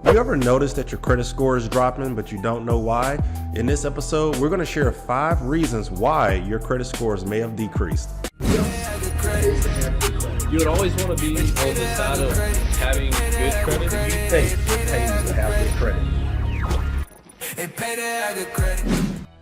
You ever notice that your credit score is dropping, but you don't know why? In this episode, we're going to share 5 reasons why your credit scores may have decreased. You would always want to be on the side of having good credit. You think it pays to have good credit.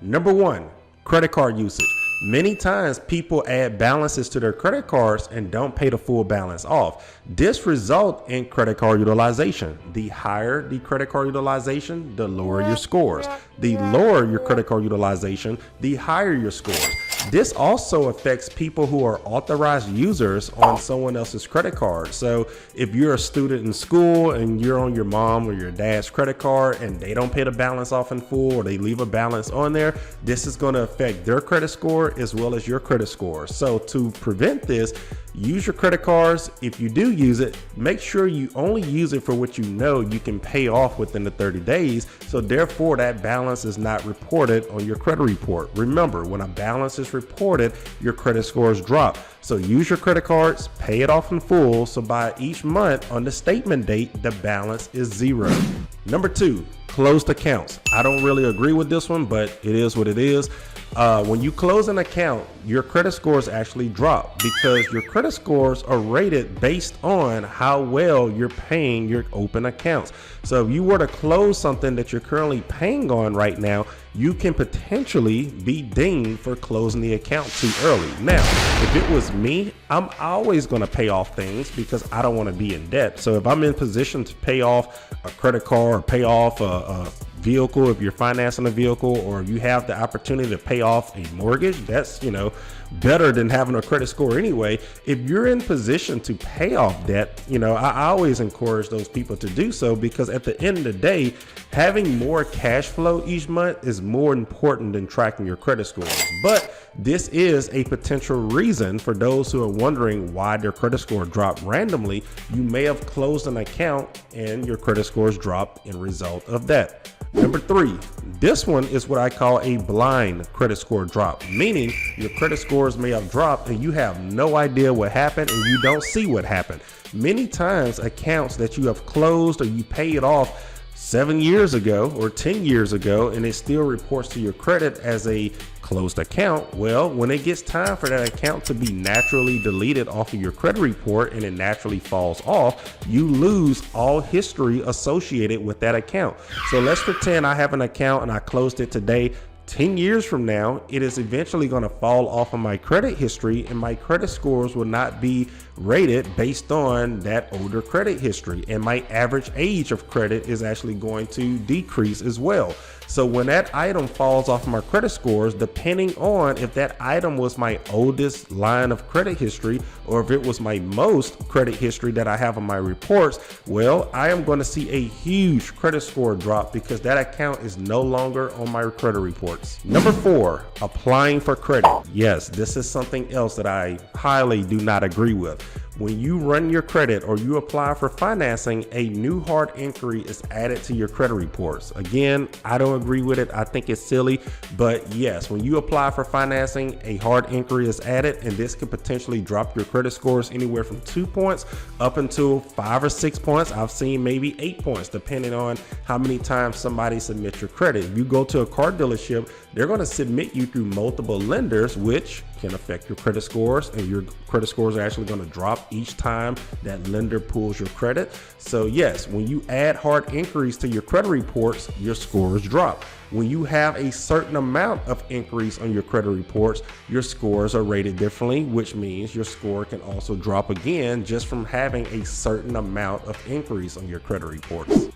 Number 1, credit card usage. Many times people add balances to their credit cards and don't pay the full balance off. This results in credit card utilization. The higher the credit card utilization, the lower your scores. The lower your credit card utilization, the higher your scores. This also affects people who are authorized users on someone else's credit card. So if you're a student in school and you're on your mom or your dad's credit card and they don't pay the balance off in full, or they leave a balance on there, this is going to affect their credit score as well as your credit score. So to prevent this, use your credit cards. If you do use it, make sure you only use it for what you know you can pay off within the 30 days. So therefore that balance is not reported on your credit report. Remember, when a balance is reported, your credit scores drop. So use your credit cards, pay it off in full. So by each month on the statement date, the balance is 0. Number 2, closed accounts. I don't really agree with this one, but it is what it is. When you close an account, your credit scores actually drop because your credit scores are rated based on how well you're paying your open accounts. So if you were to close something that you're currently paying on right now, you can potentially be dinged for closing the account too early. Now, if it was me, I'm always going to pay off things because I don't want to be in debt. So if I'm in position to pay off a credit card or pay off a vehicle, if you're financing a vehicle, or you have the opportunity to pay off a mortgage, that's, better than having a credit score anyway. If you're in position to pay off debt, I always encourage those people to do so, because at the end of the day, having more cash flow each month is more important than tracking your credit scores. But this is a potential reason for those who are wondering why their credit score dropped randomly. You may have closed an account and your credit scores dropped in result of that. Number 3, this one is what I call a blind credit score drop, meaning your credit scores may have dropped and you have no idea what happened and you don't see what happened. Many times accounts that you have closed or you paid off 7 years ago or 10 years ago, and it still reports to your credit as a closed account. Well, when it gets time for that account to be naturally deleted off of your credit report and it naturally falls off, you lose all history associated with that account. So let's pretend I have an account and I closed it today. 10 years from now, it is eventually going to fall off of my credit history, and my credit scores will not be rated based on that older credit history. And my average age of credit is actually going to decrease as well. So when that item falls off my credit scores, depending on if that item was my oldest line of credit history or if it was my most credit history that I have on my reports, well, I am going to see a huge credit score drop because that account is no longer on my credit reports. Number 4, applying for credit. Yes, this is something else that I highly do not agree with. When you run your credit or you apply for financing, a new hard inquiry is added to your credit reports. Again, I don't agree with it. I think it's silly, but yes, when you apply for financing, a hard inquiry is added, and this could potentially drop your credit scores anywhere from 2 points up until 5 or 6 points. I've seen maybe 8 points, depending on how many times somebody submits your credit. If you go to a car dealership, they're going to submit you through multiple lenders, which can affect your credit scores, and your credit scores are actually going to drop each time that lender pulls your credit. So yes, when you add hard inquiries to your credit reports, your scores drop. When you have a certain amount of inquiries on your credit reports, your scores are rated differently, which means your score can also drop again just from having a certain amount of inquiries on your credit reports.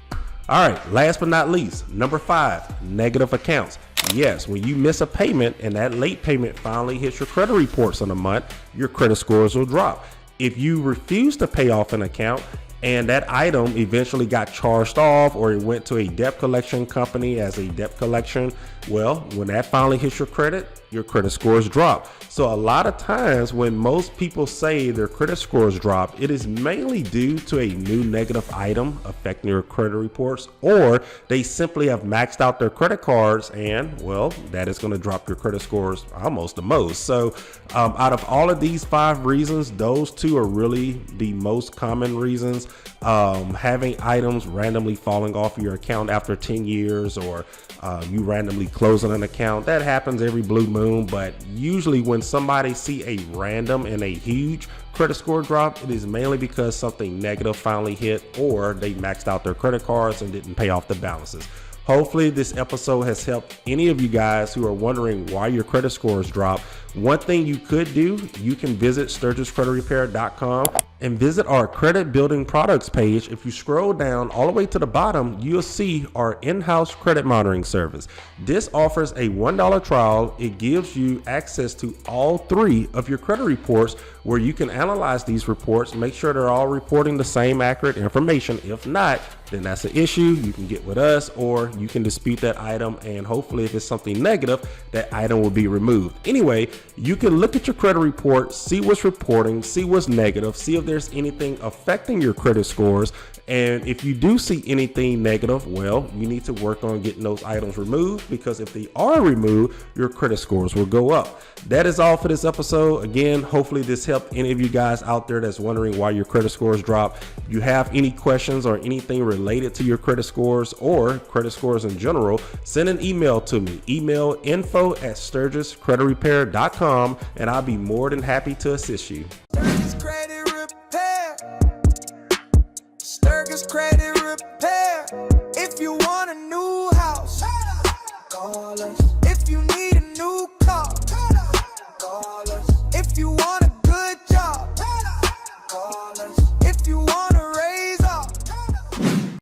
All right, last but not least, number 5, negative accounts. Yes, when you miss a payment and that late payment finally hits your credit reports in a month, your credit scores will drop. If you refuse to pay off an account and that item eventually got charged off, or it went to a debt collection company as a debt collection, well, when that finally hits your credit, your credit scores drop. So a lot of times when most people say their credit scores drop, it is mainly due to a new negative item affecting your credit reports, or they simply have maxed out their credit cards, and well, that is going to drop your credit scores almost the most. So out of all of these 5 reasons, those 2 are really the most common reasons. Having items randomly falling off your account after 10 years, or you randomly closing an account, that happens every blue moon. But usually when somebody see a random and a huge credit score drop, it is mainly because something negative finally hit, or they maxed out their credit cards and didn't pay off the balances. Hopefully this episode has helped any of you guys who are wondering why your credit scores drop. One thing you could do, you can visit SturgisCreditRepair.com and visit our credit building products page. If you scroll down all the way to the bottom, you'll see our in-house credit monitoring service. This offers a $1 trial. It gives you access to all 3 of your credit reports, where you can analyze these reports, make sure they're all reporting the same accurate information. If not, then that's an issue. You can get with us, or you can dispute that item, and hopefully if it's something negative, that item will be removed. Anyway, you can look at your credit report, see what's reporting, see what's negative, see if there's anything affecting your credit scores. And if you do see anything negative, well, you need to work on getting those items removed, because if they are removed, your credit scores will go up. That is all for this episode. Again, hopefully this helped any of you guys out there that's wondering why your credit scores drop. If you have any questions or anything related to your credit scores or credit scores in general, send an email to me. Email info@SturgisCreditRepair.com, and I'll be more than happy to assist you. Sturgis Credit Repair. Sturgis Credit Repair. If you want a new house, call us. If you need